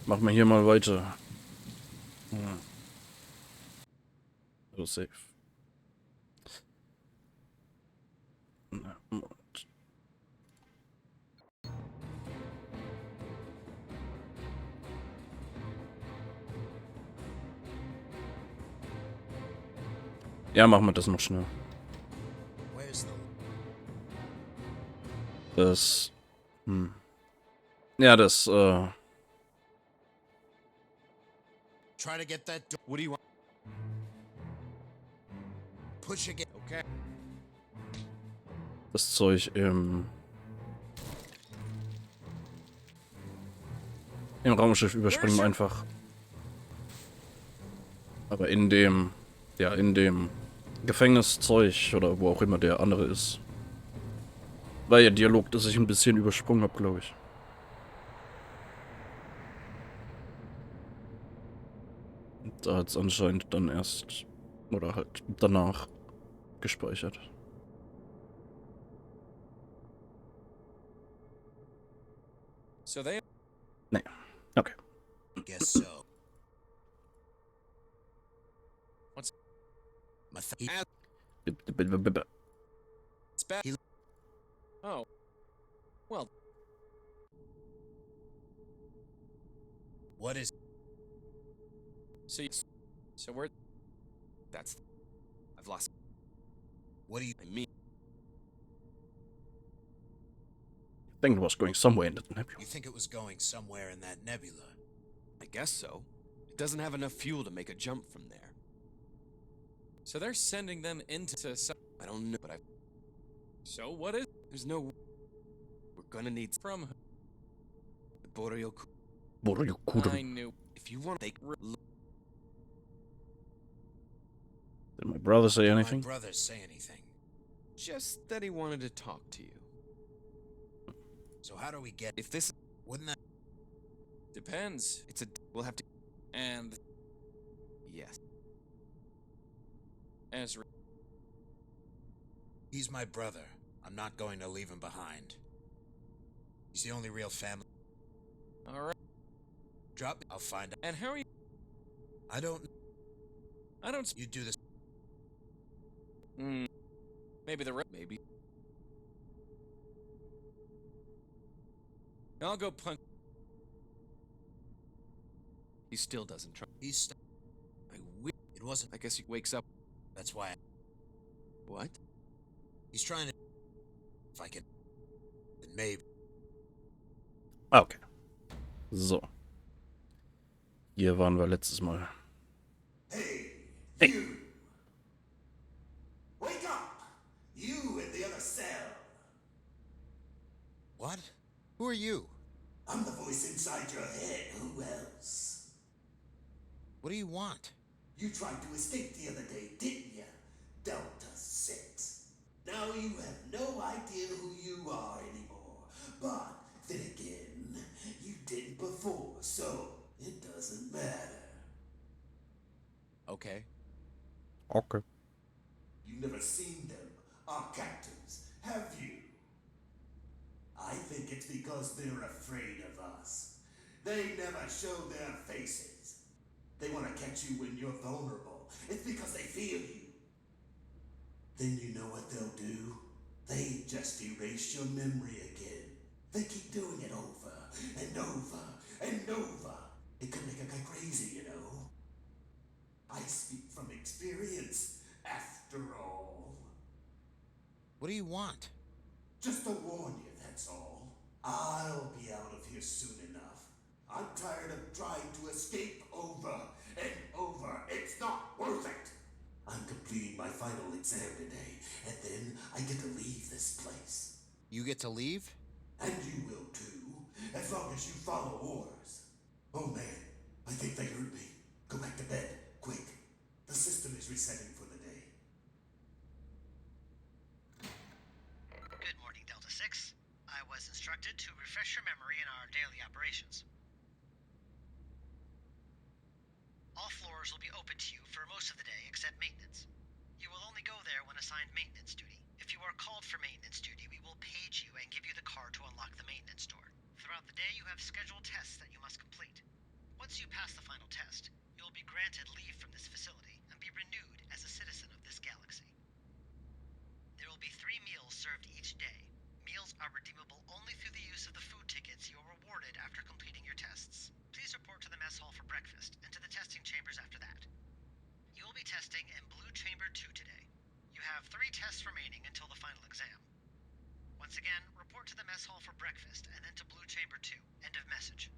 Machen wir hier mal weiter. Ja. So, safe. Na, Moment. Ja, machen wir das noch schnell. Das. Ja, das, Try to get that. What do you want? Push again. Okay. das Zeug im Raumschiff überspringen wir einfach. Aber in dem, ja, in dem Gefängniszeug oder wo auch immer der andere ist. War ja Dialog, dass ich ein bisschen übersprungen habe, glaube ich. Da hat es anscheinend dann erst, oder halt danach gespeichert. So they. Nee, okay. Guess so. What's my It's bad. Oh. Well. What is? So we're. That's. I've lost. What do you mean? I think it was going somewhere in that nebula. You think it was going somewhere in that nebula? I guess so. It doesn't have enough fuel to make a jump from there. So they're sending them into some. I don't know, but I. So what is? There's no. We're gonna need from. The Boryoku. I knew. If you want, they. Did my brother say anything? My brother say anything? Just that he wanted to talk to you. So how do we get? If this wouldn't that depends. It's a. We'll have to. And. Yes. As. He's my brother. I'm not going to leave him behind. He's the only real family. All right. Drop me. I'll find out. And how are you? I don't. You do this. Maybe maybe. I'll go punch. He still doesn't try. It wasn't. I guess he wakes up. That's why. What? He's trying to. If I can. Then maybe. Okay. So. Hier waren wir letztes Mal. Hey, Hey. you! Wake up! You in the other cell! What? Who are you? I'm the voice inside your head. Who else? What do you want? You tried to escape the other day, didn't you? Delta 6. Now you have no idea who you are anymore. But then again, you didn't before, so it doesn't matter. Okay. Okay. You've never seen them, our captors, have you? I think it's because they're afraid of us. They never show their faces. They want to catch you when you're vulnerable. It's because they feel you. Then you know what they'll do? They just erase your memory again. They keep doing it over and over and over. It can make a guy crazy, you know. I speak from experience, after all. What do you want? Just to warn you, that's all. I'll be out of here soon enough. I'm tired of trying to escape over and over. It's not worth it. I'm completing my final exam today, and then I get to leave this place. You get to leave? And you will too, as long as you follow orders. Oh man, I think they heard me. Go back to bed, quick. The system is resetting for the day. Good morning, Delta 6. I was instructed to refresh your memory in our daily operations. All floors will be open to you for most of the day except maintenance. You will only go there when assigned maintenance duty. If you are called for maintenance duty, we will page you and give you the card to unlock the maintenance door. Throughout the day, you have scheduled tests that you must complete. Once you pass the final test, you will be granted leave from this facility and be renewed as a citizen of this galaxy. There will be 3 meals served each day. Meals are redeemable only through the use of the food tickets you are rewarded after completing your tests. Please report to the mess hall for breakfast and to the testing chambers after that. You will be testing in Blue Chamber 2 today. You have 3 tests remaining until the final exam. Once again, report to the mess hall for breakfast and then to Blue Chamber 2. End of message.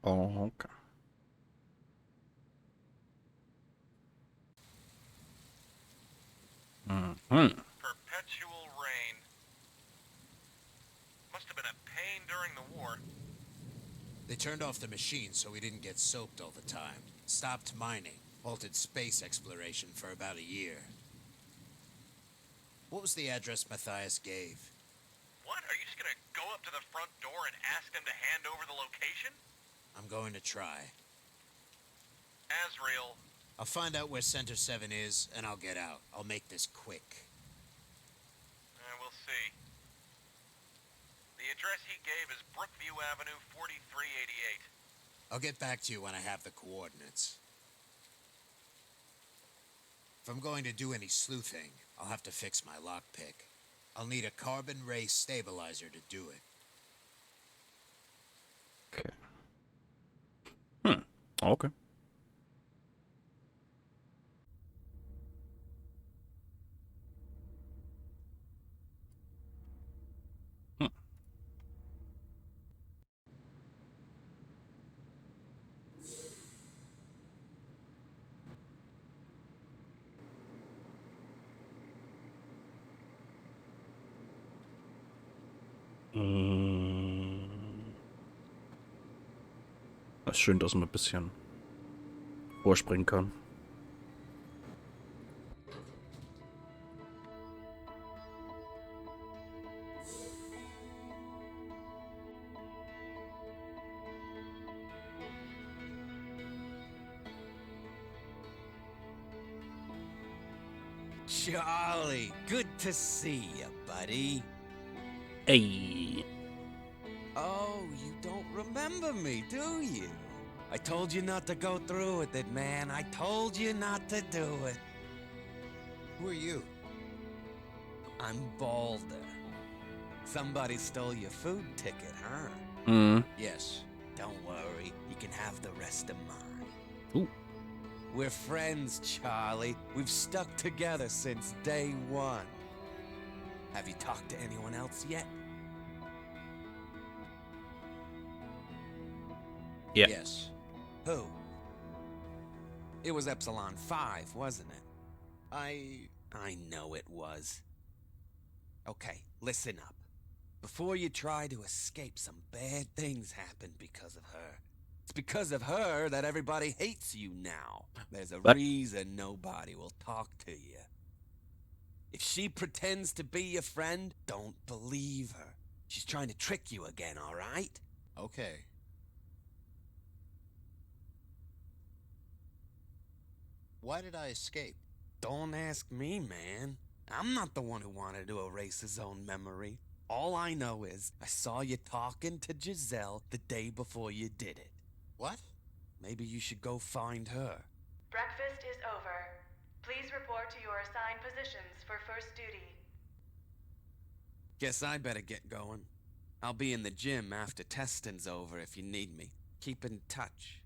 Oh, okay. Perpetual rain. Must have been a pain during the war. They turned off the machine so we didn't get soaked all the time. Stopped mining. Halted space exploration for about a year. What was the address Matthias gave? What? Are you just gonna go up to the front door and ask them to hand over the location? I'm going to try. Asriel. I'll find out where Center 7 is, and I'll get out. I'll make this quick. We'll see. The address he gave is Brookview Avenue, 4388. I'll get back to you when I have the coordinates. If I'm going to do any sleuthing, I'll have to fix my lockpick. I'll need a carbon ray stabilizer to do it. Okay. Okay. Es ist schön, dass man ein bisschen vorspringen kann. Charlie, good to see you, buddy. Ey. Oh, you don't remember me, do you? I told you not to go through with it, man. I told you not to do it. Who are you? I'm Balder. Somebody stole your food ticket, huh? Yes. Don't worry. You can have the rest of mine. Ooh. We're friends, Charlie. We've stuck together since day one. Have you talked to anyone else yet? Yeah. Yes. Who? It was Epsilon 5, wasn't it? I know it was. Okay, listen up. Before you try to escape, some bad things happened because of her. It's because of her that everybody hates you now. There's a reason nobody will talk to you. If she pretends to be your friend, don't believe her. She's trying to trick you again, all right? Okay. Why did I escape? Don't ask me, man. I'm not the one who wanted to erase his own memory. All I know is I saw you talking to Giselle the day before you did it. What? Maybe you should go find her. Breakfast is over. Please report to your assigned positions for first duty. Guess I better get going. I'll be in the gym after testing's over if you need me. Keep in touch.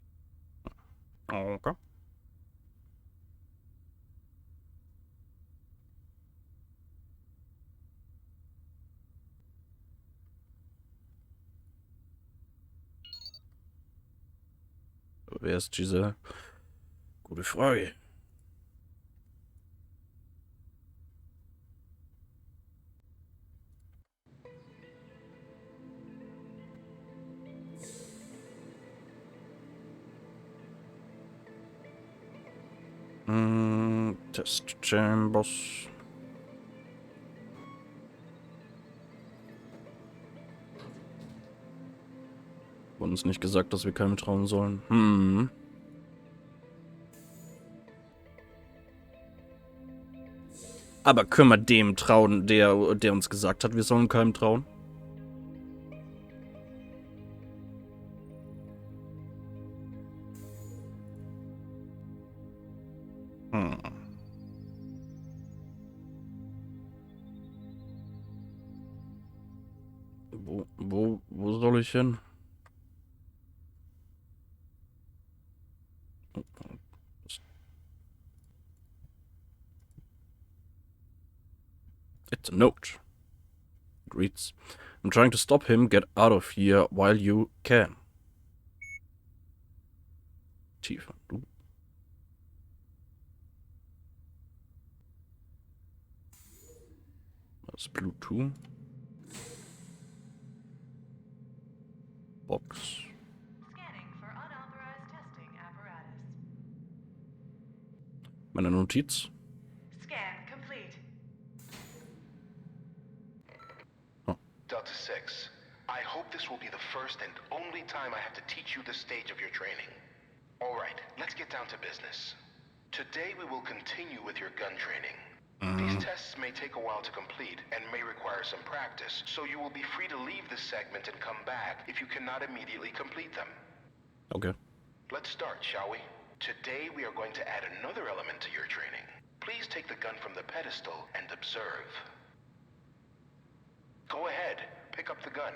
Okay. Wer ist Giselle? Gute Frage. Test Chambers. Wurde uns nicht gesagt, dass wir keinem trauen sollen. Aber können wir dem trauen, der uns gesagt hat, wir sollen keinem trauen? Wo soll ich hin? It's a note. It reads, I'm trying to stop him. Get out of here while you can. Tiefer. Das ist Bluetooth. Box. Scanning for unauthorized testing apparatus. Meine Notiz. Scan complete. Delta 6, I hope this will be the first and only time I have to teach you this stage of your training. All right, let's get down to business. Today we will continue with your gun training. These tests may take a while to complete and may require some practice, so you will be free to leave this segment and come back if you cannot immediately complete them. Okay. Let's start, shall we? Today we are going to add another element to your training. Please take the gun from the pedestal and observe. Go ahead, pick up the gun.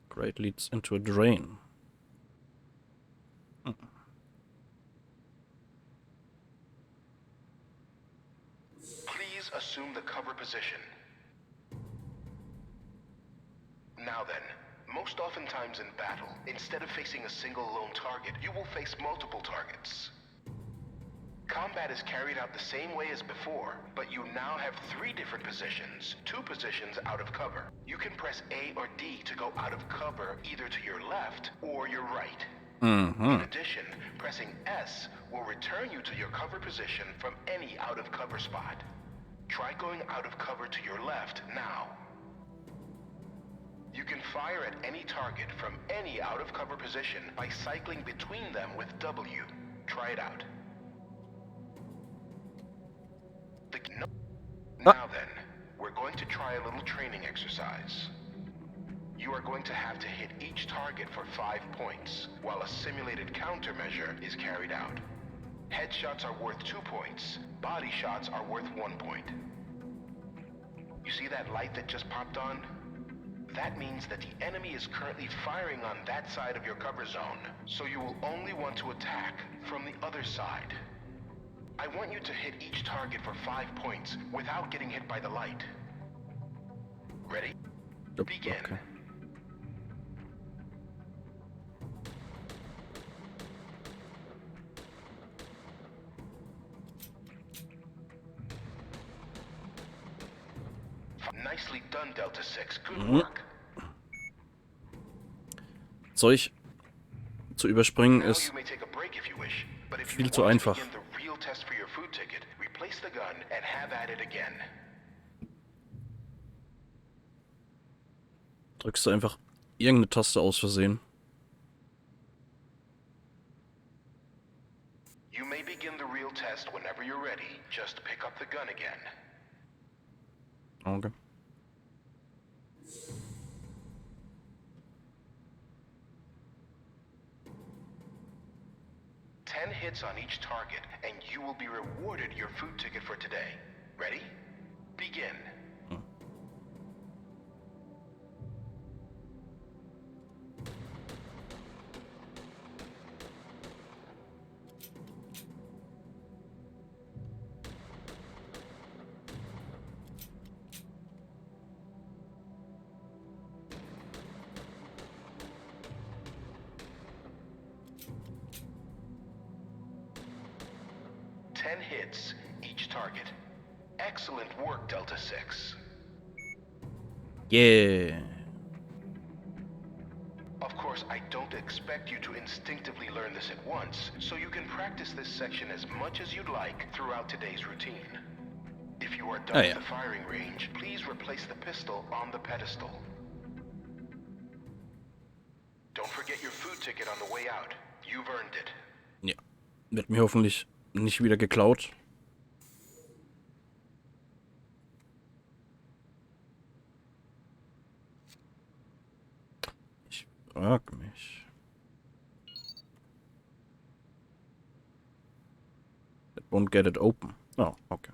Great, leads into a drain. Please assume the cover position. Now then, most oftentimes in battle, instead of facing a single lone target, you will face multiple targets. Combat is carried out the same way as before, but you now have 3 different positions, 2 positions out of cover. You can press A or D to go out of cover either to your left or your right. In addition, pressing S will return you to your cover position from any out of cover spot. Try going out of cover to your left now. You can fire at any target from any out of cover position by cycling between them with W. Try it out. Now then, we're going to try a little training exercise. You are going to have to hit each target for 5 points, while a simulated countermeasure is carried out. Headshots are worth 2 points, body shots are worth 1 point. You see that light that just popped on? That means that the enemy is currently firing on that side of your cover zone, so you will only want to attack from the other side. I want you to hit each target for 5 points without getting hit by the light. Ready? Begin. Okay. Nicely done, Delta 6. Good work. Zeug zu überspringen Now ist you may take a break if you wish, but if viel you zu want einfach. to begin the real test for your food ticket, replace the gun and have at it again. Drückst du einfach irgendeine Taste aus Versehen. You may begin the real test whenever you're ready. Just pick up the gun again. Okay. Ten hits on each target, and you will be rewarded your food ticket for today. Ready? Begin. Ten hits, each target. Excellent work, Delta 6. Yeah. Of course, I don't expect you to instinctively learn this at once, so you can practice this section as much as you'd like throughout today's routine. If you are done with the firing range, please replace the pistol on the pedestal. Don't forget your food ticket on the way out. You've earned it. Ja. Wird mir hoffentlich nicht wieder geklaut. Ich frag mich. It won't get it open. Oh, okay.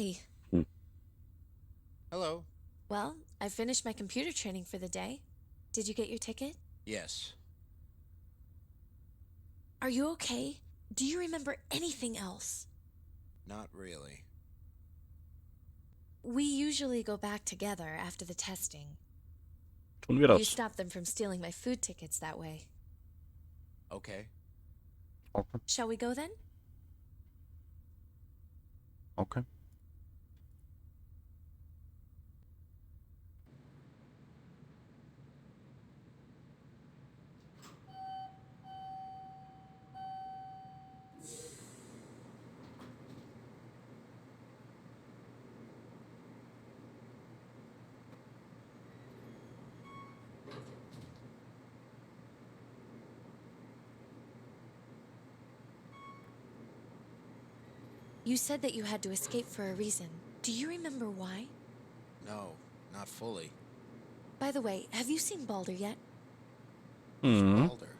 Hey. Hello. Well, I finished my computer training for the day. Did you get your ticket? Yes. Are you okay? Do you remember anything else? Not really. We usually go back together after the testing. Tun wir You das. stopped them from stealing my food tickets that way. Okay. Okay. Shall we go then? Okay. You said that you had to escape for a reason. Do you remember why? No, not fully. By the way, have you seen Balder yet? Balder.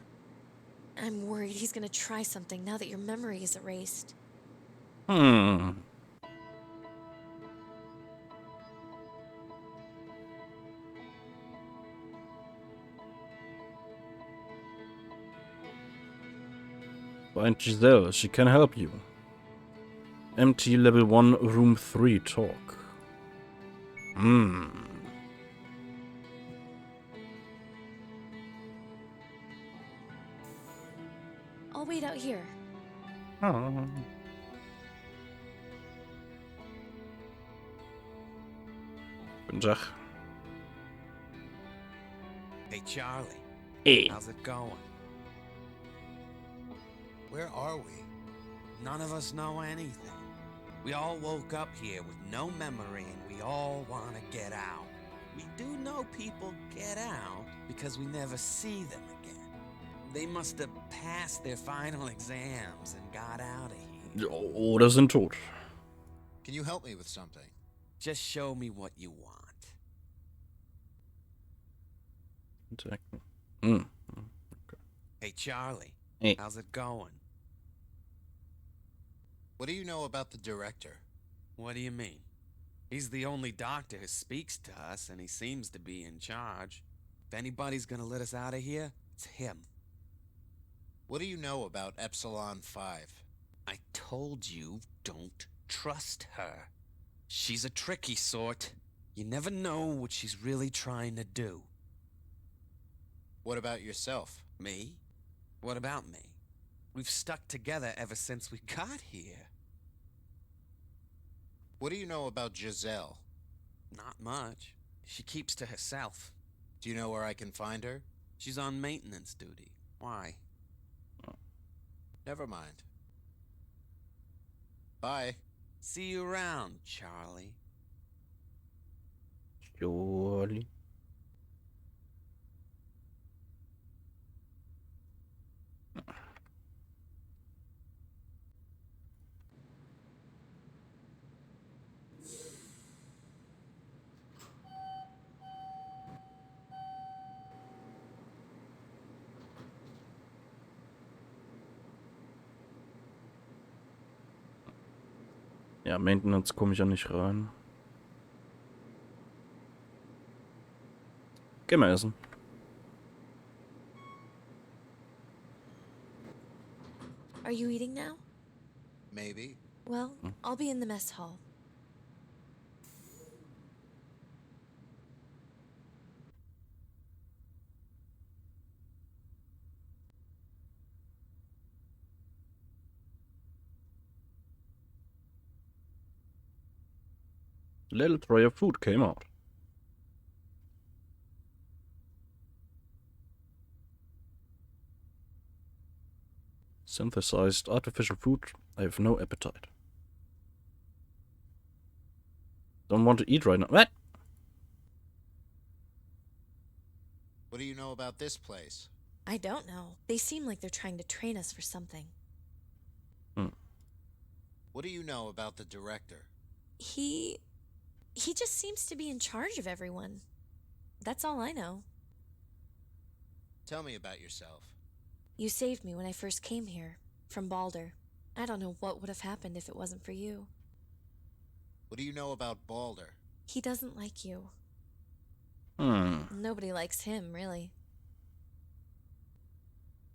I'm worried he's gonna try something now that your memory is erased. Find Giselle, she can help you. MT level 1, room 3, talk. I'll wait out here. Guten Tag. Hey, Charlie. Hey. How's it going? Where are we? None of us know anything. We all woke up here with no memory and we all want to get out. We do know people get out because we never see them again. They must have passed their final exams and got out of here. Oder sind tot. Can you help me with something? Just show me what you want. Hey, Charlie. Hey. How's it going? What do you know about the director? What do you mean? He's the only doctor who speaks to us, and he seems to be in charge. If anybody's gonna let us out of here, it's him. What do you know about Epsilon 5? I told you, don't trust her. She's a tricky sort. You never know what she's really trying to do. What about yourself? Me? What about me? We've stuck together ever since we got here. What do you know about Giselle? Not much. She keeps to herself. Do you know where I can find her? She's on maintenance duty. Why? Never mind. Bye. See you around, Charlie. Surely. Ja, Maintenance komme ich ja nicht rein. Geh mal essen. Are you eating now? Maybe. Well, I'll be in the mess hall. Little tray of food came out. Synthesized artificial food. I have no appetite. Don't want to eat right now. What? What do you know about this place? I don't know. They seem like they're trying to train us for something. What do you know about the director? He just seems to be in charge of everyone. That's all I know. Tell me about yourself. You saved me when I first came here, from Balder. I don't know what would have happened if it wasn't for you. What do you know about Balder? He doesn't like you. Hmm. Nobody likes him, really.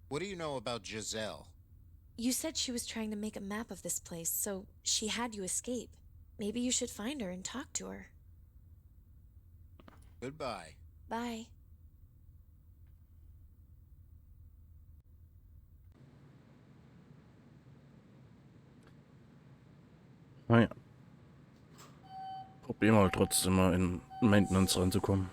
What do you know about Giselle? You said she was trying to make a map of this place, so she had you escape. Maybe you should find her and talk to her. Goodbye. Bye. Naja. Probieren wir halt trotzdem mal in Maintenance reinzukommen.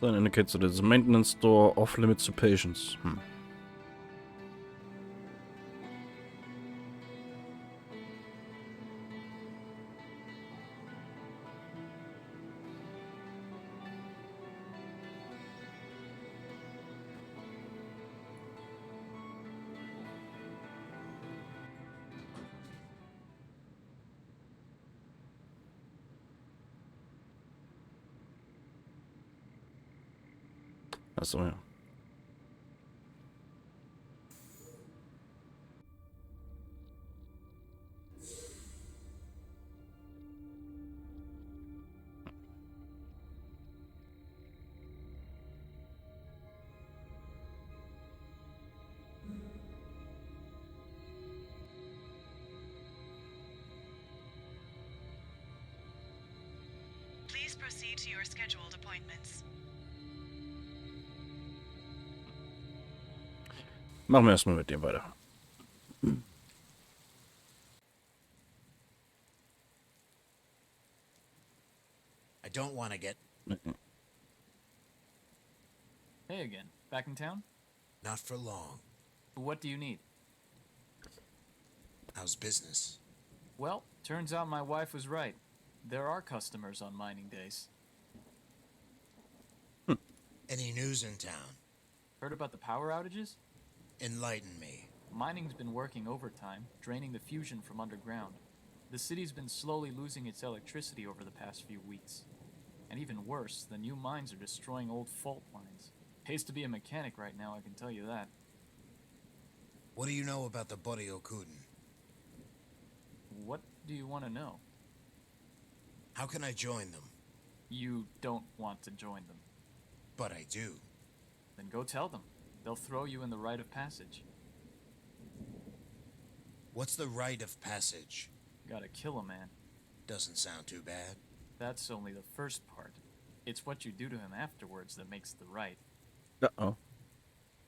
Sign indicates that it's a maintenance door off limits to patients. Achso, ja. Please proceed to your scheduled appointments. Machen wir erstmal mit dem weiter. I don't want to get... Hey again. Back in town? Not for long. What do you need? How's business? Well, turns out my wife was right. There are customers on mining days. Any news in town? Heard about the power outages? Enlighten me. Mining's been working overtime, draining the fusion from underground. The city's been slowly losing its electricity over the past few weeks. And even worse, the new mines are destroying old fault lines. Pays to be a mechanic right now, I can tell you that. What do you know about the Borryokuden? What do you want to know? How can I join them? You don't want to join them. But I do. Then go tell them. They'll throw you in the rite of passage. What's the rite of passage? Gotta kill a man. Doesn't sound too bad. That's only the first part. It's what you do to him afterwards that makes the rite. Uh-oh.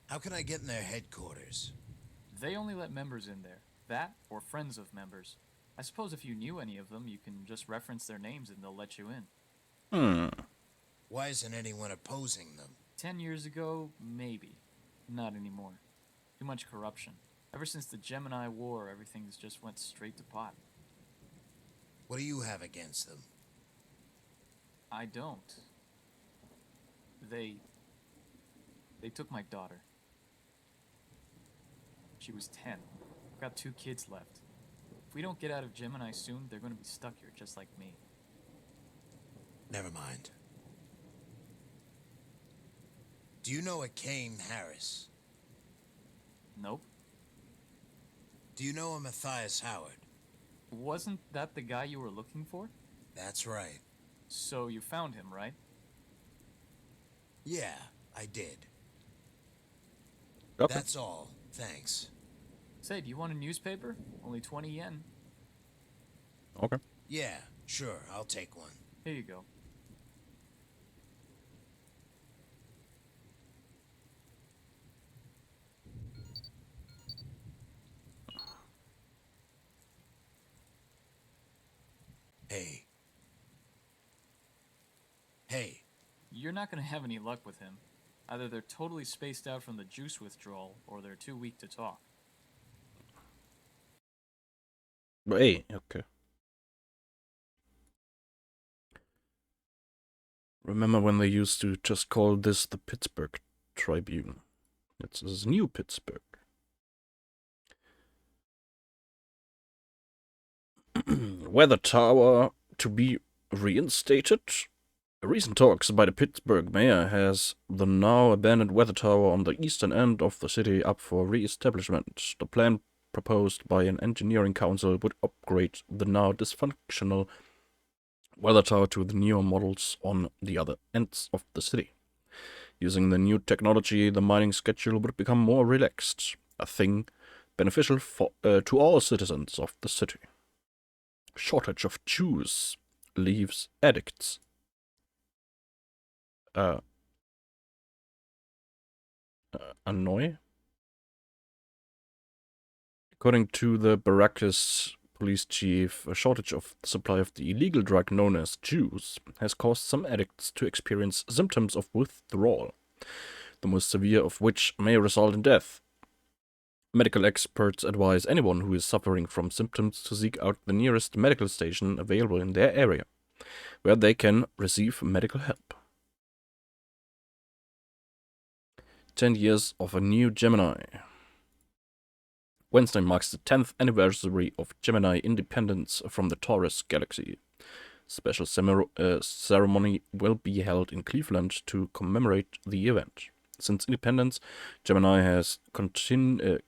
How can I get in their headquarters? They only let members in there. That, or friends of members. I suppose if you knew any of them, you can just reference their names and they'll let you in. Why isn't anyone opposing them? 10 years ago, maybe. Not anymore. Too much corruption. Ever since the Gemini War, everything's just went straight to pot. What do you have against them? I don't. They took my daughter. She was 10. I've got 2 kids left. If we don't get out of Gemini soon, they're going to be stuck here just like me. Never mind. Do you know a Kane Harris? Nope. Do you know a Matthias Howard? Wasn't that the guy you were looking for? That's right. So you found him, right? Yeah, I did. Okay. That's all. Thanks. Say, do you want a newspaper? Only 20 yen. Okay. Yeah, sure, I'll take one. Here you go. Hey. Hey. You're not going to have any luck with him. Either they're totally spaced out from the juice withdrawal, or they're too weak to talk. Hey, okay. Remember when they used to just call this the Pittsburgh Tribune? It's this new Pittsburgh. Weather tower to be reinstated? Recent talks by the Pittsburgh mayor has the now abandoned weather tower on the eastern end of the city up for re-establishment. The plan proposed by an engineering council would upgrade the now dysfunctional weather tower to the newer models on the other ends of the city. Using the new technology, the mining schedule would become more relaxed, a thing beneficial to all citizens of the city. Shortage of Jews leaves addicts. Annoy? According to the Baracus police chief, a shortage of the supply of the illegal drug known as juice has caused some addicts to experience symptoms of withdrawal, the most severe of which may result in death. Medical experts advise anyone who is suffering from symptoms to seek out the nearest medical station available in their area, where they can receive medical help. 10 years of a new Gemini. Wednesday marks the 10th anniversary of Gemini independence from the Taurus galaxy. Special ceremony will be held in Cleveland to commemorate the event. Since independence, Gemini has continued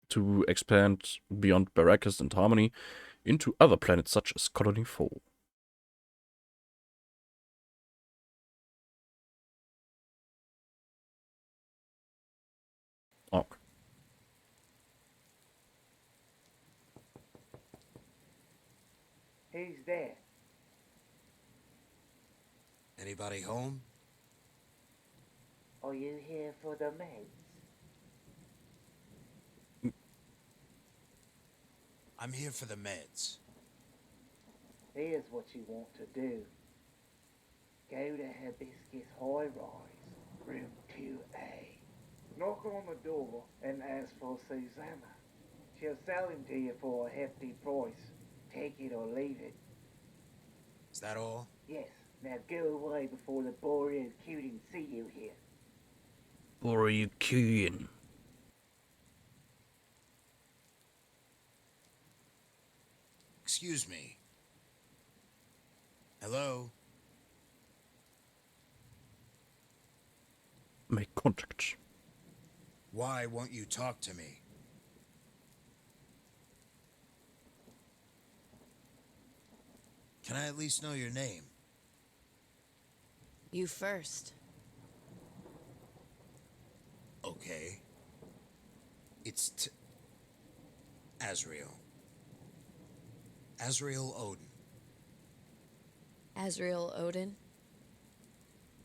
to expand beyond Baracus and Harmony into other planets such as Colony 4. Okay. Who's there? Anybody home? Are you here for the maids? I'm here for the meds. Here's what you want to do. Go to Hibiscus High Rise, room 2A. Knock on the door and ask for Susanna. She'll sell him to you for a hefty price. Take it or leave it. Is that all? Yes. Now go away before the Boreal Cutin see you here. Boreal Cutin. Excuse me. Hello? Make contact. Why won't you talk to me? Can I at least know your name? You first. Okay. It's Azrael. Azrael Odin. Azrael Odin?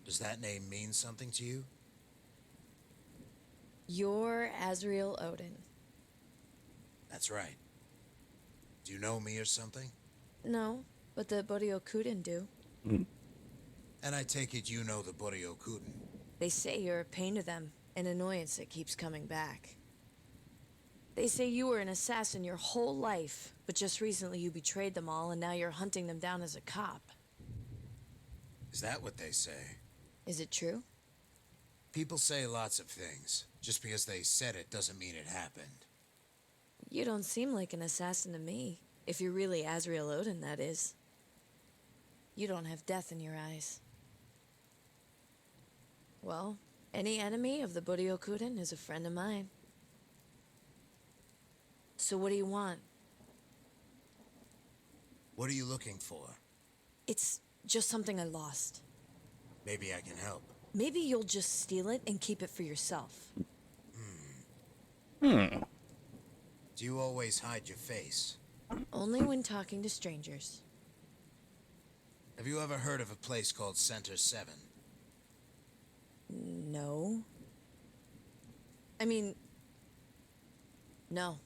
Does that name mean something to you? You're Azrael Odin. That's right. Do you know me or something? No, but the Boreal-Cutin do. And I take it you know the Boreal-Cutin. They say you're a pain to them, an annoyance that keeps coming back. They say you were an assassin your whole life, but just recently you betrayed them all and now you're hunting them down as a cop. Is that what they say? Is it true? People say lots of things. Just because they said it doesn't mean it happened. You don't seem like an assassin to me. If you're really Azrael Odin, that is. You don't have death in your eyes. Well, any enemy of the Boreal-Cutin is a friend of mine. So what do you want? What are you looking for? It's just something I lost. Maybe I can help. Maybe you'll just steal it and keep it for yourself. Do you always hide your face? Only when talking to strangers. Have you ever heard of a place called Center 7? No. I mean... no.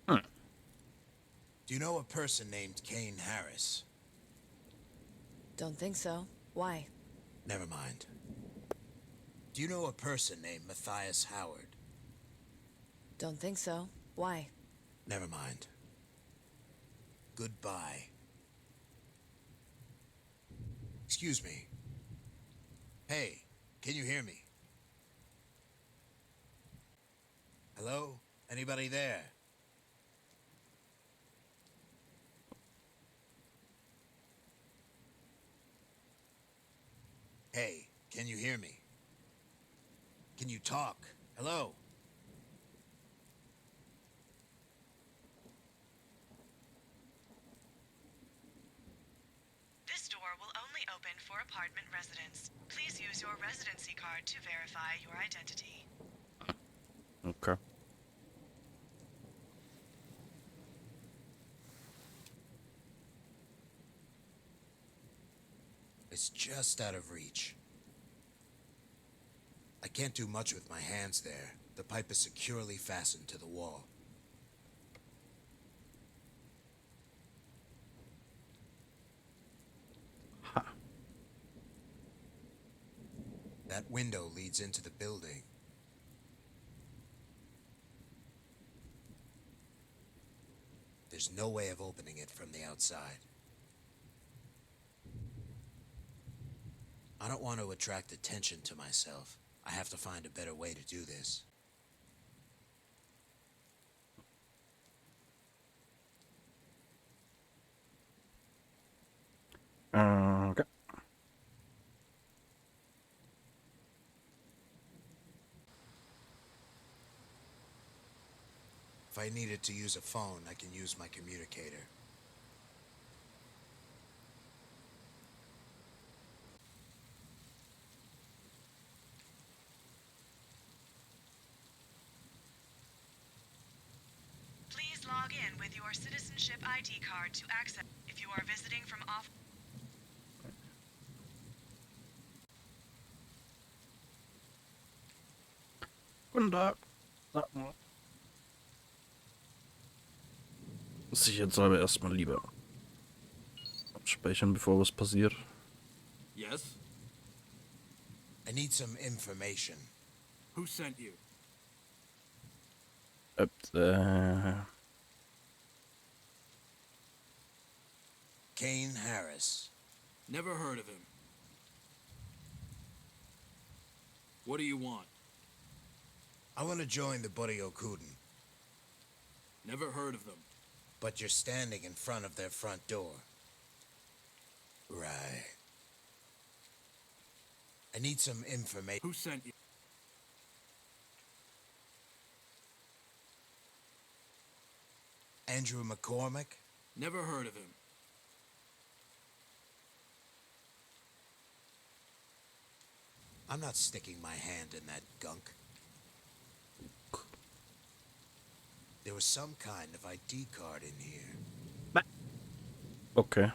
Do you know a person named Kane Harris? Don't think so. Why? Never mind. Do you know a person named Matthias Howard? Don't think so. Why? Never mind. Goodbye. Excuse me. Hey, can you hear me? Hello? Anybody there? Hey, can you hear me? Can you talk? Hello? This door will only open for apartment residents. Please use your residency card to verify your identity. Okay. It's just out of reach. I can't do much with my hands there. The pipe is securely fastened to the wall. Ha. That window leads into the building. There's no way of opening it from the outside. I don't want to attract attention to myself. I have to find a better way to do this. Okay. If I needed to use a phone, I can use my communicator. Please log in with your citizenship ID card to access if you are visiting from off. Guten Tag. Sicherheitshalber erstmal lieber abspeichern, bevor was passiert. Yes? I need some information. Who sent you? Kane Harris. Never heard of him. What do you want? I want to join the Boryo-kuden. Never heard of them. But you're standing in front of their front door. Right. I need some information. Who sent you? Andrew McCormick? Never heard of him. I'm not sticking my hand in that gunk. There was some kind of ID card in here. Okay.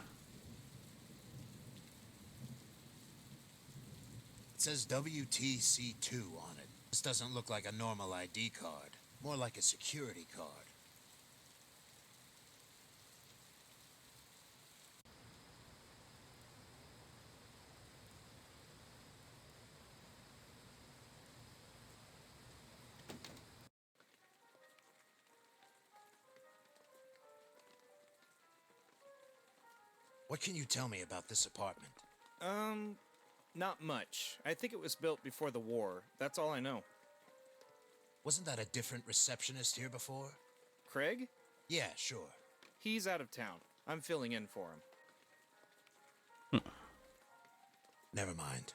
It says WTC2 on it. This doesn't look like a normal ID card. More like a security card. What can you tell me about this apartment? Not much. I think it was built before the war. That's all I know. Wasn't that a different receptionist here before? Craig? Yeah, sure. He's out of town. I'm filling in for him. Never mind.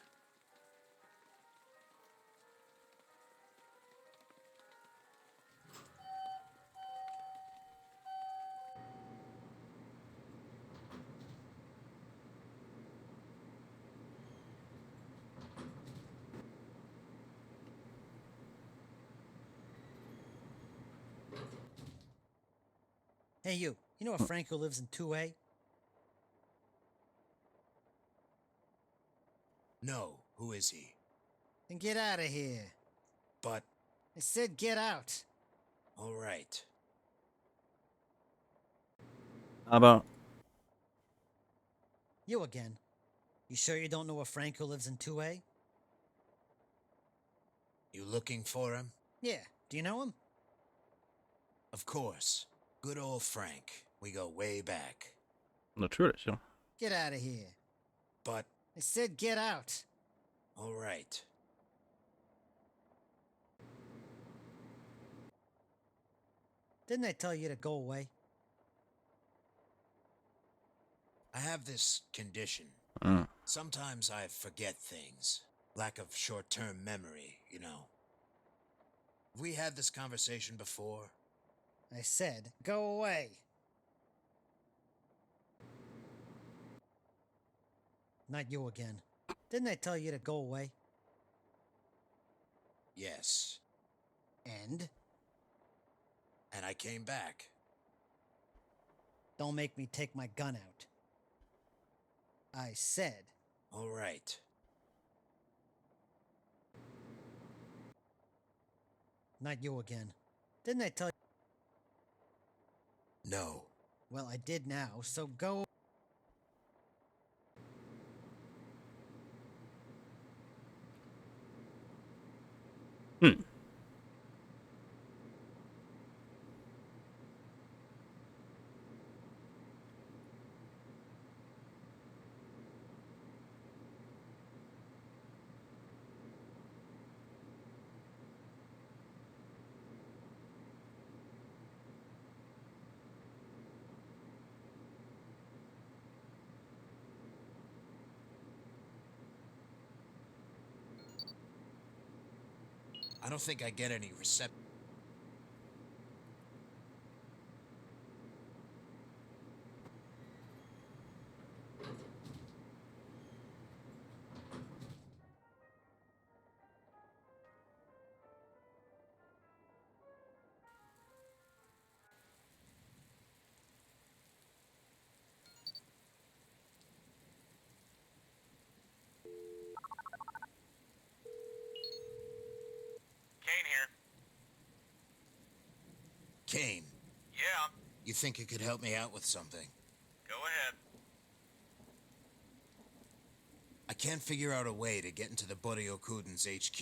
Hey, you. You know a Frank who lives in 2A? No, who is he? Then get out of here. But... I said get out. All right. Aber... You again. You sure you don't know a Frank who lives in 2A? You looking for him? Yeah. Do you know him? Of course. Good old Frank. We go way back. Natürlich, ja. Get out of here. But... I said get out. All right. Didn't I tell you to go away? I have this condition. Sometimes I forget things. Lack of short-term memory, you know. Have we had this conversation before? I said go away. Not you again. Didn't I tell you to go away? Yes. And? And I came back. Don't make me take my gun out. I said. All right. Not you again. Didn't I tell you? No. Well, I did now, so go. I don't think I get any reception. Kane here. Kane. Yeah, You think you could help me out with something? go ahead. I can't figure out a way to get into the Boryokuden's HQ.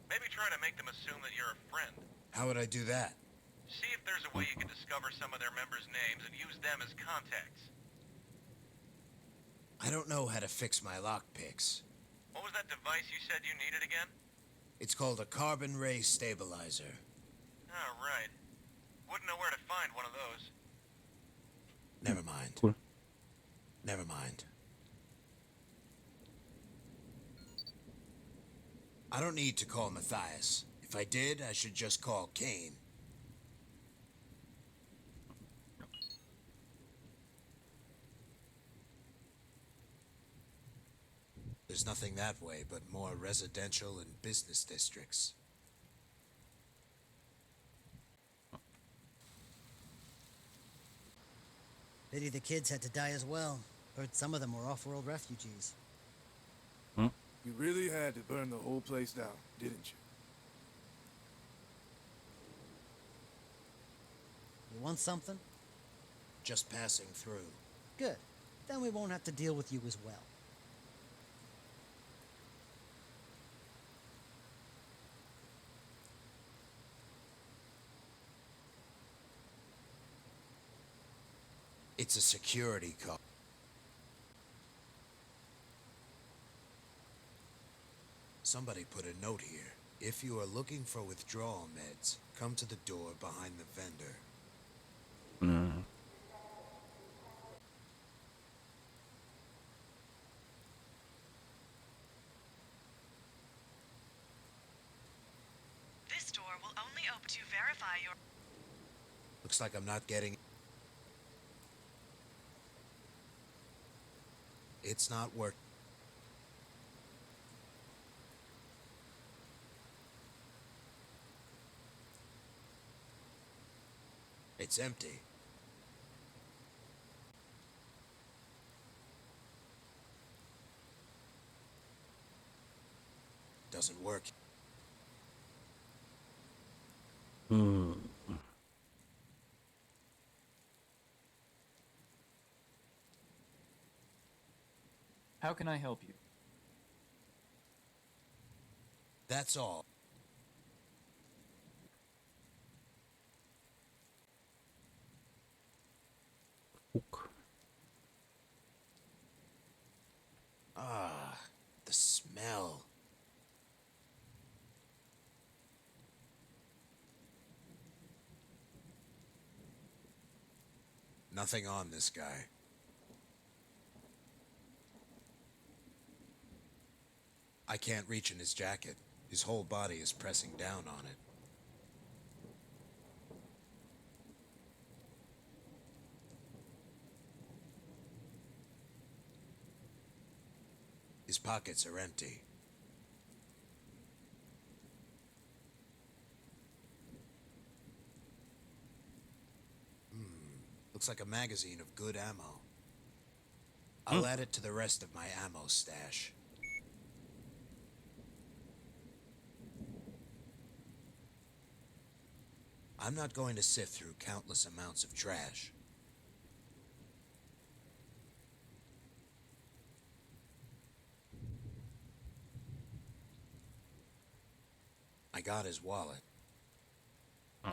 Maybe try to make them assume that you're a friend. How would I do that? See if there's a way you can discover some of their members' names and use them as contacts. I don't know how to fix my lockpicks. What was that device you said you needed again? It's called a carbon ray stabilizer. Oh, right. Wouldn't know where to find one of those. Never mind. Cool. Never mind. I don't need to call Matthias. If I did, I should just call Kane. There's nothing that way but more residential and business districts. Pity the kids had to die as well. Heard some of them were off-world refugees. You really had to burn the whole place down, didn't you? You want something? Just passing through. Good. Then we won't have to deal with you as well. It's a security call. Somebody put a note here. If you are looking for withdrawal meds, come to the door behind the vendor. This door will only open to verify your... Looks like I'm not getting... It's not working. It's empty. Doesn't work. How can I help you? That's all. Nothing on this guy. I can't reach in his jacket. His whole body is pressing down on it. His pockets are empty. Looks like a magazine of good ammo. I'll add it to the rest of my ammo stash. I'm not going to sift through countless amounts of trash. I got his wallet.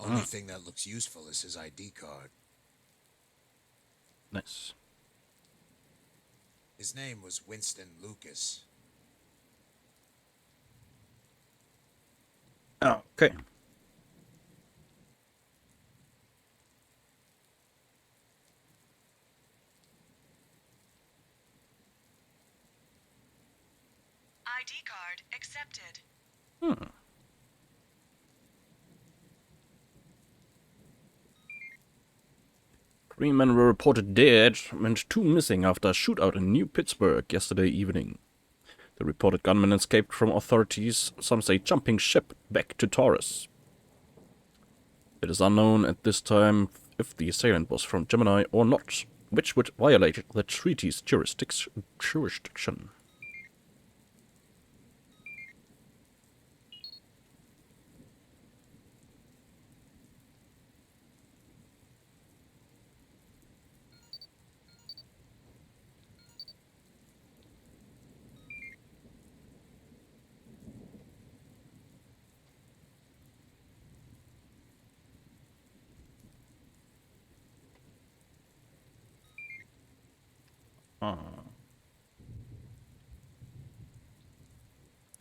Only thing that looks useful is his ID card. Nice. His name was Winston Lucas. Oh, okay. ID card accepted. Hmm. 3 men were reported dead and 2 missing after a shootout in New Pittsburgh yesterday evening. The reported gunman escaped from authorities, some say jumping ship back to Taurus. It is unknown at this time if the assailant was from Gemini or not, which would violate the treaty's jurisdiction.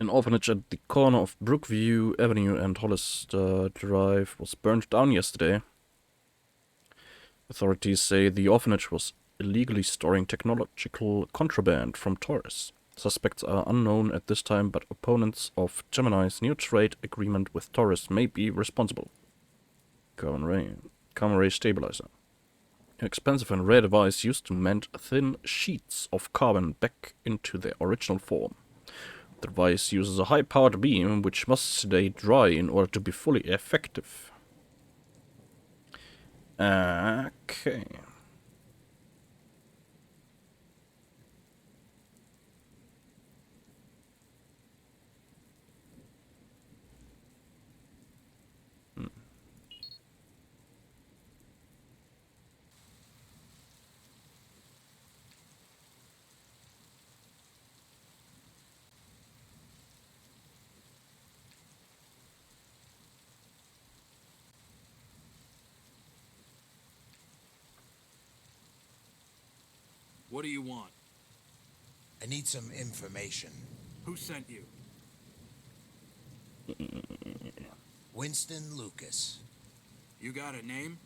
An orphanage at the corner of Brookview Avenue and Hollister Drive was burned down yesterday. Authorities say the orphanage was illegally storing technological contraband from Taurus. Suspects are unknown at this time, but opponents of Gemini's new trade agreement with Taurus may be responsible. Common ray stabilizer. An expensive and rare device used to mend thin sheets of carbon back into their original form. The device uses a high-powered beam which must stay dry in order to be fully effective. Okay. What do you want? I need some information. Who sent you? Winston Lucas. You got a name?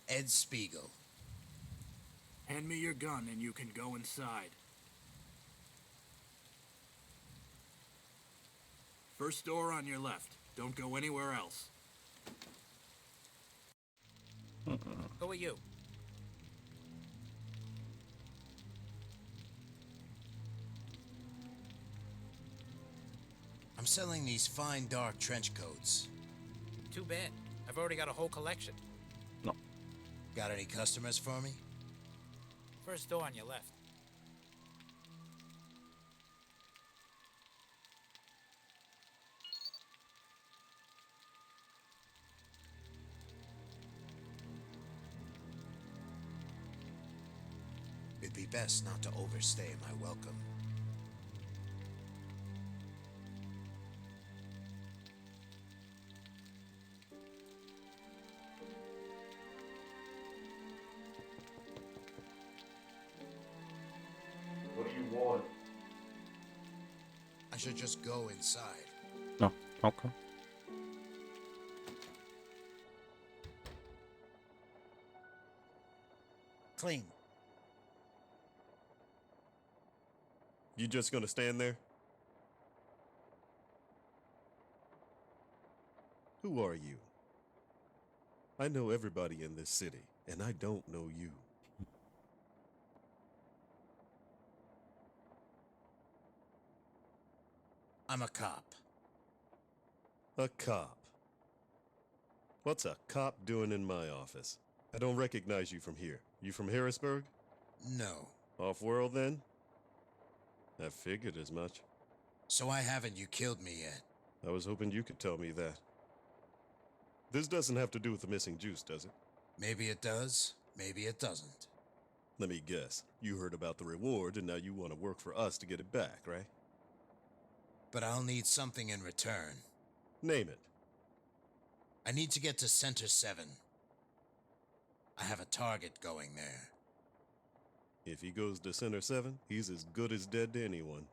Ed Spiegel. Hand me your gun and you can go inside. First door on your left. Don't go anywhere else. Who are you? I'm selling these fine dark trench coats. Too bad. I've already got a whole collection. No. Got any customers for me? First door on your left. It'd be best not to overstay my welcome. What do you reward. I should just go inside. No, okay. Clean. You just gonna stand there? Who are you? I know everybody in this city, and I don't know you. I'm a cop. A cop? What's a cop doing in my office? I don't recognize you from here. You from Harrisburg? No. Off-world, then? I figured as much. So I haven't you killed me yet? I was hoping you could tell me that. This doesn't have to do with the missing juice, does it? Maybe it does, maybe it doesn't. Let me guess. You heard about the reward, and now you want to work for us to get it back, right? But I'll need something in return. Name it. I need to get to Center 7. I have a target going there. If he goes to Center 7, he's as good as dead to anyone.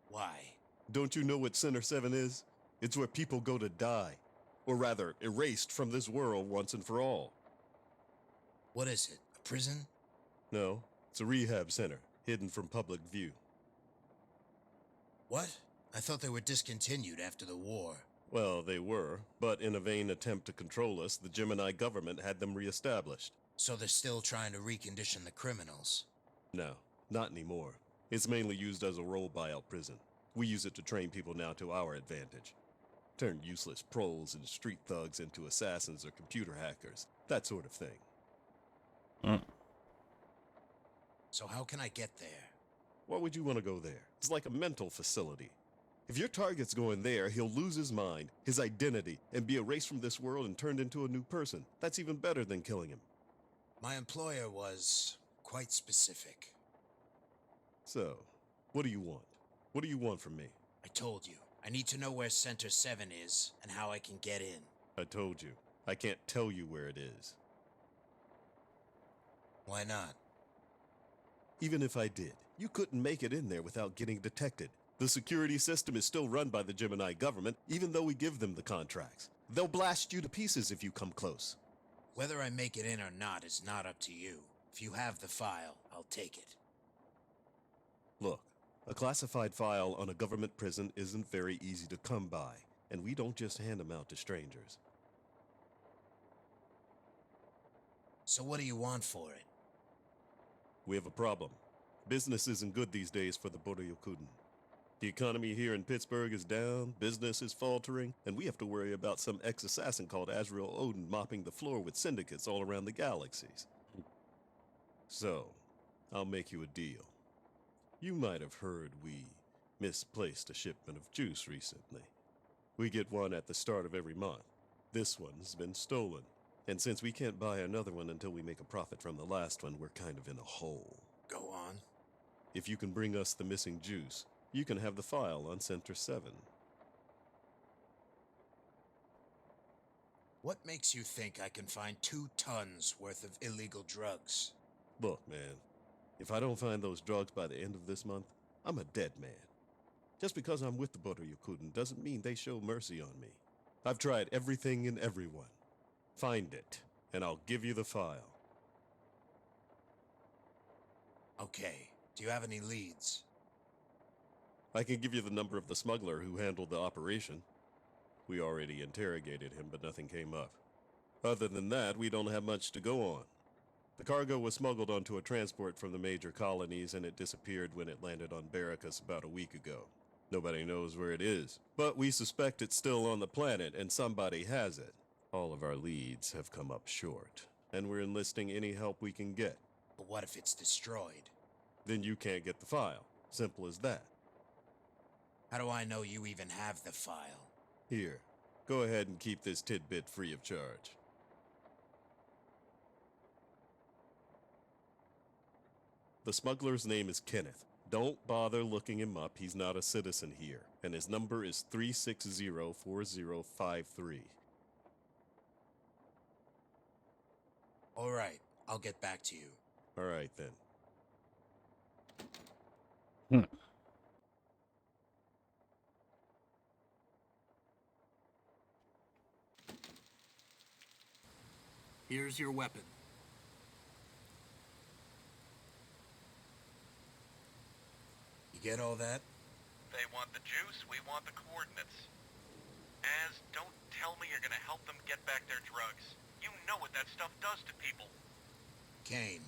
Why? Don't you know what Center 7 is? It's where people go to die. Or rather, erased from this world once and for all. What is it? A prison? No, it's a rehab center, hidden from public view. What? I thought they were discontinued after the war. Well, they were, but in a vain attempt to control us, the Gemini government had them reestablished. So they're still trying to recondition the criminals? No, not anymore. It's mainly used as a role buyout prison. We use it to train people now to our advantage. Turn useless proles and street thugs into assassins or computer hackers. That sort of thing. So how can I get there? Why would you want to go there? It's like a mental facility. If your target's going there, he'll lose his mind, his identity, and be erased from this world and turned into a new person. That's even better than killing him. My employer was quite specific. So, what do you want? What do you want from me? I told you. I need to know where Center 7 is and how I can get in. I told you. I can't tell you where it is. Why not? Even if I did, you couldn't make it in there without getting detected. The security system is still run by the Gemini government, even though we give them the contracts. They'll blast you to pieces if you come close. Whether I make it in or not is not up to you. If you have the file, I'll take it. Look, a classified file on a government prison isn't very easy to come by, and we don't just hand them out to strangers. So what do you want for it? We have a problem. Business isn't good these days for the Boryokuden. The economy here in Pittsburgh is down, business is faltering, and we have to worry about some ex-assassin called Azrael Odin mopping the floor with syndicates all around the galaxies. So, I'll make you a deal. You might have heard we misplaced a shipment of juice recently. We get one at the start of every month. This one's been stolen. And since we can't buy another one until we make a profit from the last one, we're kind of in a hole. Go on. If you can bring us the missing juice, you can have the file on Center 7. What makes you think I can find 2 tons worth of illegal drugs? Look, man, if I don't find those drugs by the end of this month, I'm a dead man. Just because I'm with the Boryokuden doesn't mean they show mercy on me. I've tried everything and everyone. Find it, and I'll give you the file. Okay. Do you have any leads? I can give you the number of the smuggler who handled the operation. We already interrogated him, but nothing came up. Other than that, we don't have much to go on. The cargo was smuggled onto a transport from the major colonies, and it disappeared when it landed on Barracus about a week ago. Nobody knows where it is, but we suspect it's still on the planet, and somebody has it. All of our leads have come up short, and we're enlisting any help we can get. But what if it's destroyed? Then you can't get the file. Simple as that. How do I know you even have the file? Here, go ahead and keep this tidbit free of charge. The smuggler's name is Kenneth. Don't bother looking him up. He's not a citizen here, and his number is 360-4053. All right, I'll get back to you. All right, then. Hmm. Here's your weapon. You get all that? They want the juice, we want the coordinates. Az, don't tell me you're gonna help them get back their drugs. You know what that stuff does to people. Kane,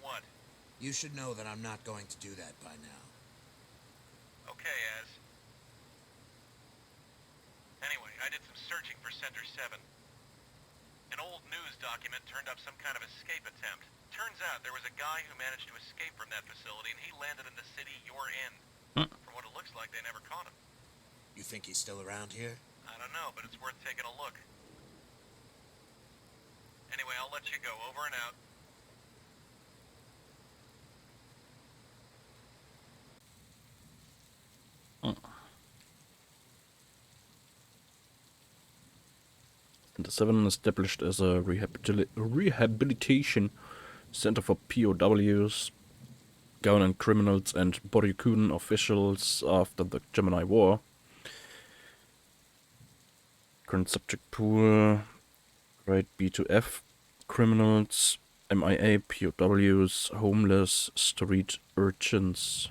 What? you should know that I'm not going to do that by now. Okay, Az. Anyway, I did some searching for Center 7. An old news document turned up some kind of escape attempt. Turns out there was a guy who managed to escape from that facility and he landed in the city you're in. From what it looks like, they never caught him. You think he's still around here? I don't know, but it's worth taking a look. Anyway, I'll let you go. Over and out. Center 7 established as a rehabilitation center for POWs, government criminals, and Boryukun officials after the Gemini War. Current subject pool: grade B to F, criminals, MIA, POWs, homeless, street urchins.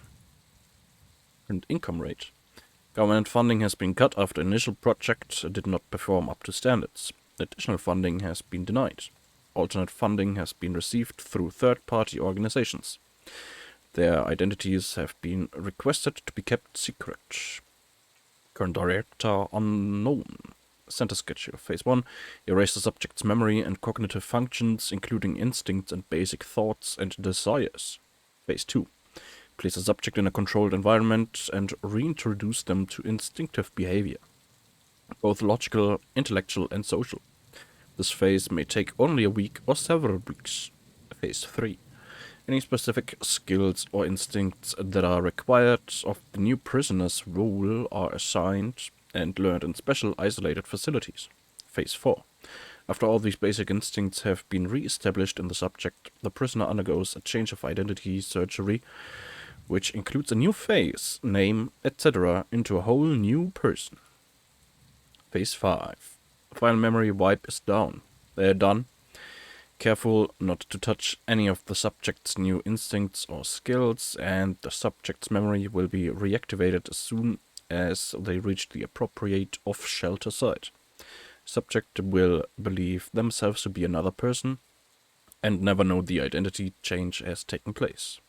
Current income rate: government funding has been cut after initial project did not perform up to standards. Additional funding has been denied. Alternate funding has been received through third-party organizations. Their identities have been requested to be kept secret. Current director unknown. Center schedule: Phase 1. Erase the subject's memory and cognitive functions, including instincts and basic thoughts and desires. Phase 2. Place the subject in a controlled environment and reintroduce them to instinctive behavior, both logical, intellectual, and social. This phase may take only a week or several weeks. Phase 3. Any specific skills or instincts that are required of the new prisoner's role are assigned and learned in special isolated facilities. Phase 4. After all these basic instincts have been re-established in the subject, the prisoner undergoes a change of identity surgery, which includes a new face, name, etc., into a whole new person. Phase 5. Final memory wipe is done. Done. Careful not to touch any of the subject's new instincts or skills, and the subject's memory will be reactivated as soon as they reach the appropriate off-shelter site. Subject will believe themselves to be another person and never know the identity change has taken place.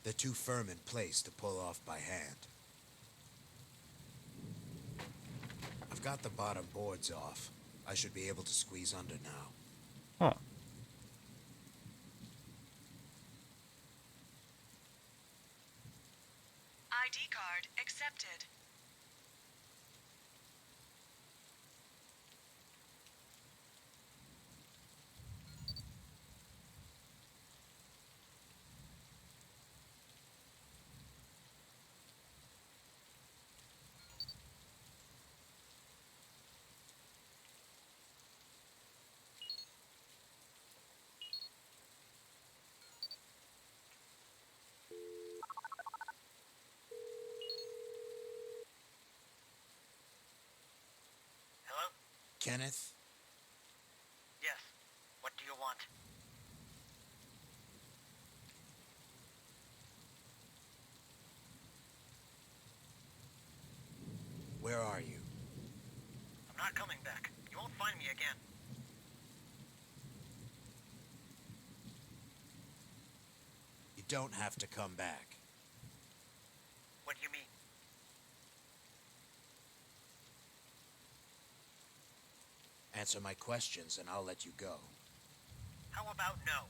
They're too firm in place to pull off by hand. I've got the bottom boards off. I should be able to squeeze under now. Huh. ID card accepted. Hello? Kenneth? Yes. What do you want? Where are you? I'm not coming back. You won't find me again. You don't have to come back. What do you mean? Answer my questions and I'll let you go. How about no?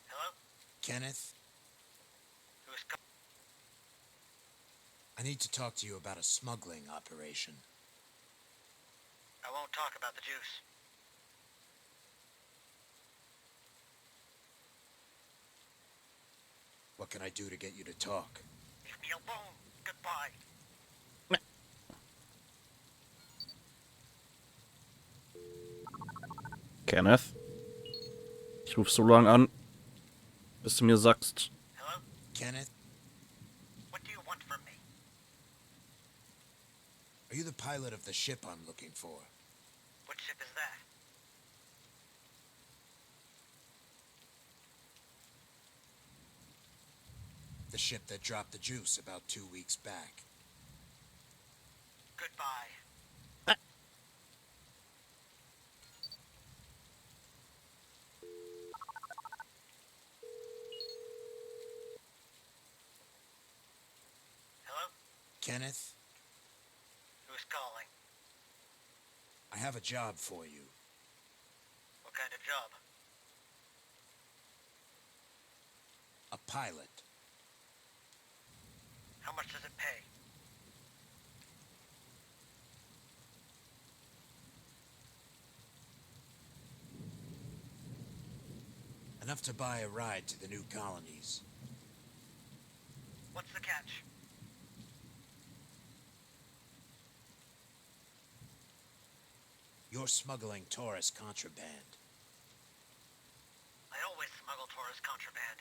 Hello? Kenneth? Who's I need to talk to you about a smuggling operation. I won't talk about the juice. What can I do to get you to talk? Leave me alone. Goodbye. Kenneth? Ich ruf so lange an, bis du mir sagst. Hello? Kenneth? What do you want from me? Are you the pilot of the ship I'm looking for? What ship is that? The ship that dropped the juice about 2 weeks back. Goodbye. Hello? Kenneth? Who's calling? I have a job for you. What kind of job? A pilot. How much does it pay? Enough to buy a ride to the new colonies. What's the catch? You're smuggling Taurus contraband. I always smuggle Taurus contraband.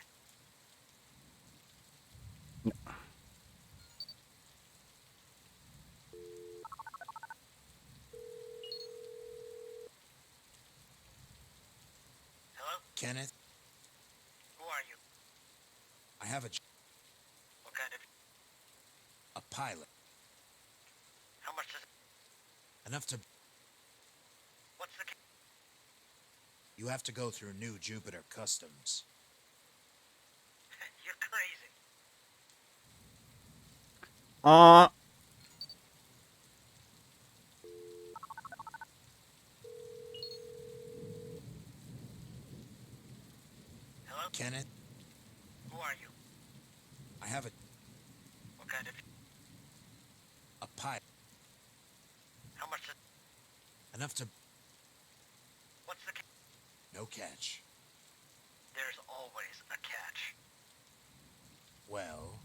Hello? Kenneth? Who are you? I have What kind of... a pilot. How much does it... Enough to... What's the... You have to go through New Jupiter Customs. You're crazy. Hello? Kenneth? Who are you? I have What kind of... a pilot. How much does... Enough to... What's the... No catch. There's always a catch. Well,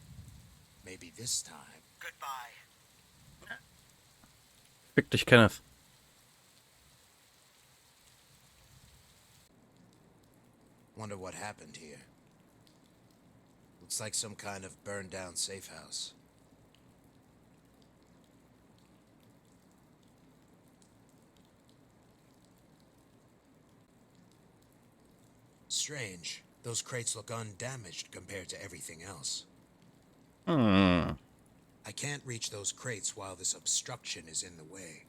maybe this time. Goodbye. Fick dich, Kenneth. Wonder what happened here. Looks like some kind of burned down safe house. Strange. Those crates look undamaged compared to everything else. I can't reach those crates while this obstruction is in the way.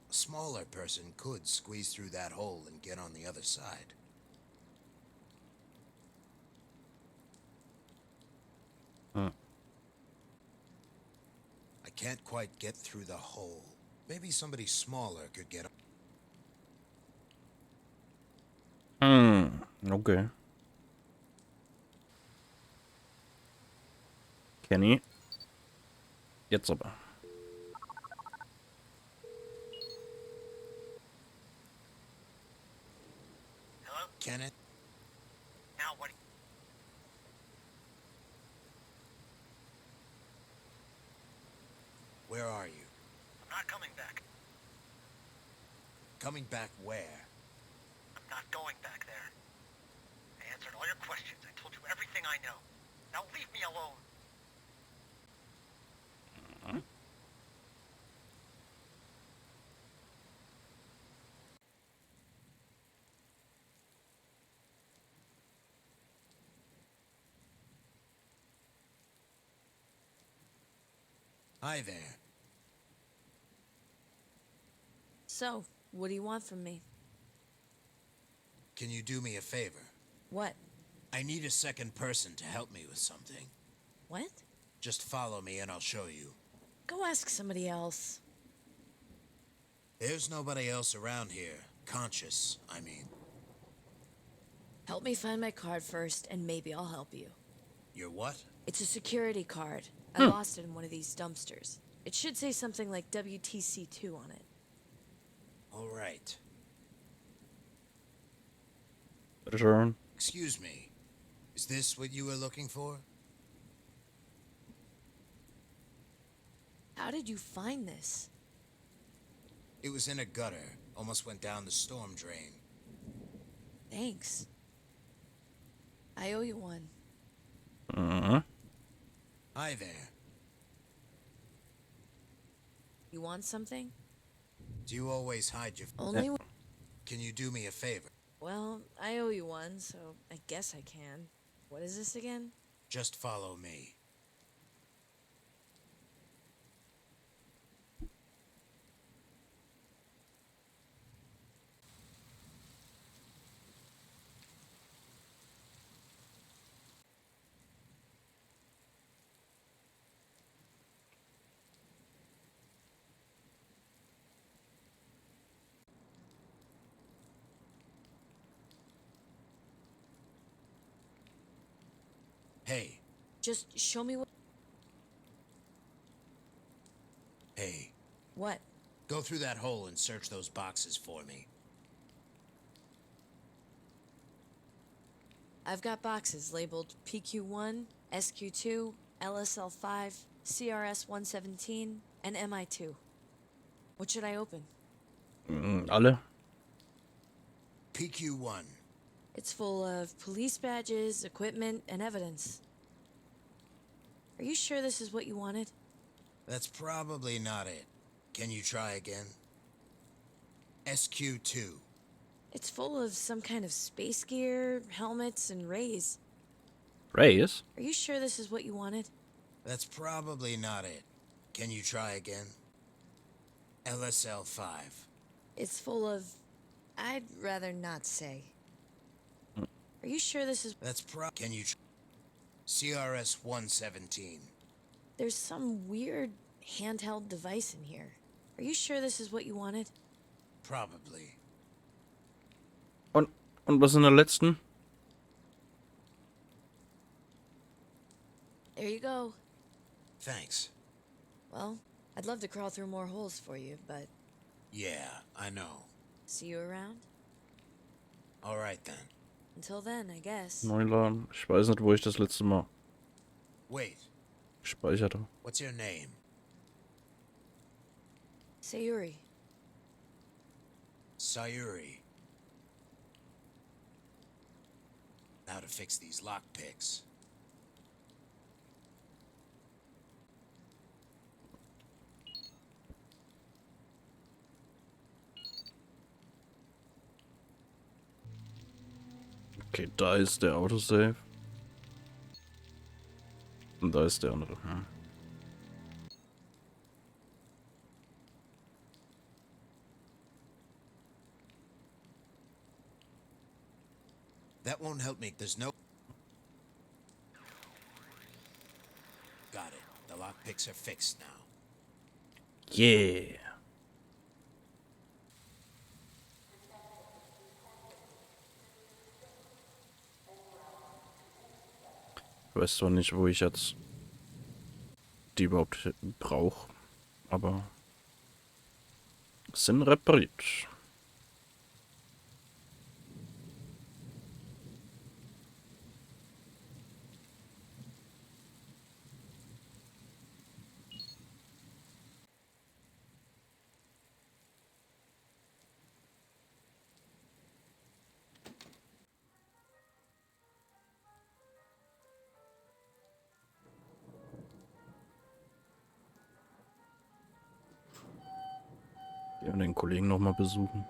A smaller person could squeeze through that hole and get on the other side. I can't quite get through the hole. Maybe somebody smaller could get up. Okay. Kenny. Jetzt aber. Hello? Kenneth? Now what... Where are you? I'm not coming back. Coming back where? I'm not going back there. I answered all your questions. I told you everything I know. Now leave me alone. Hi there. So, what do you want from me? Can you do me a favor? What? I need a second person to help me with something. What? Just follow me and I'll show you. Go ask somebody else. There's nobody else around here. Conscious, I mean. Help me find my card first, and maybe I'll help you. Your what? It's a security card. I lost it in one of these dumpsters. It should say something like WTC2 on it. All right. Return. Excuse me. Is this what you were looking for? How did you find this? It was in a gutter. Almost went down the storm drain. Thanks. I owe you one. Hi there. You want something? Do you always hide your... Only Can you do me a favor? Well, I owe you one, so I guess I can. What is this again? Just follow me. Hey. Just show me what... Hey. What? Go through that hole and search those boxes for me. I've got boxes labeled PQ1, SQ2, LSL5, CRS117, and MI2. What should I open? Alle. PQ1. It's full of police badges, equipment, and evidence. Are you sure this is what you wanted? That's probably not it. Can you try again? SQ2. It's full of some kind of space gear, helmets, and rays. Rays? Are you sure this is what you wanted? That's probably not it. Can you try again? LSL5. It's full of... I'd rather not say. Are you sure this is... That's Can you... CRS-117. There's some weird handheld device in here. Are you sure this is what you wanted? Probably. Und was in der letzten? There you go. Thanks. Well, I'd love to crawl through more holes for you, but... Yeah, I know. See you around? All right then. Until then, I guess. Neuladen. Ich weiß nicht, wo ich das letzte Mal Wait. gespeichert habe. What's your name? Sayuri. Sayuri. Now to fix these lockpicks. Okay, da ist der Autosave. Und da ist der andere. That won't help me. There's no... Got it. The lockpicks are fixed now. Yeah. Ich weiß zwar nicht, wo ich jetzt die überhaupt brauche, aber sind repariert. Gehen wir den Kollegen nochmal besuchen.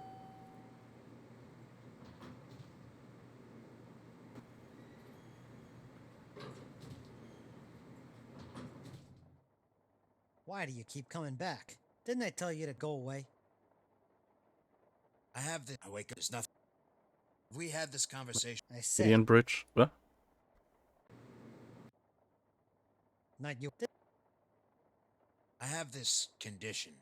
Why do you keep coming back? Didn't I tell you to go away? I have the... I wake up. There's nothing. We had this conversation. I said... Gideon Bridge, oder? Not you. I have this condition.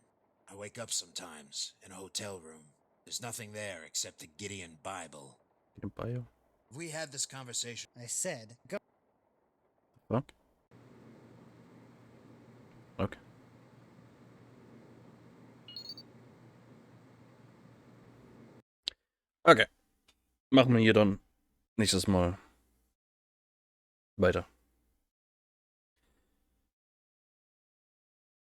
I wake up sometimes in a hotel room. There's nothing there except the Gideon Bible. Gideon Bio? We had this conversation. I said, go. Fuck. Okay. Okay. Machen wir hier dann nächstes Mal weiter.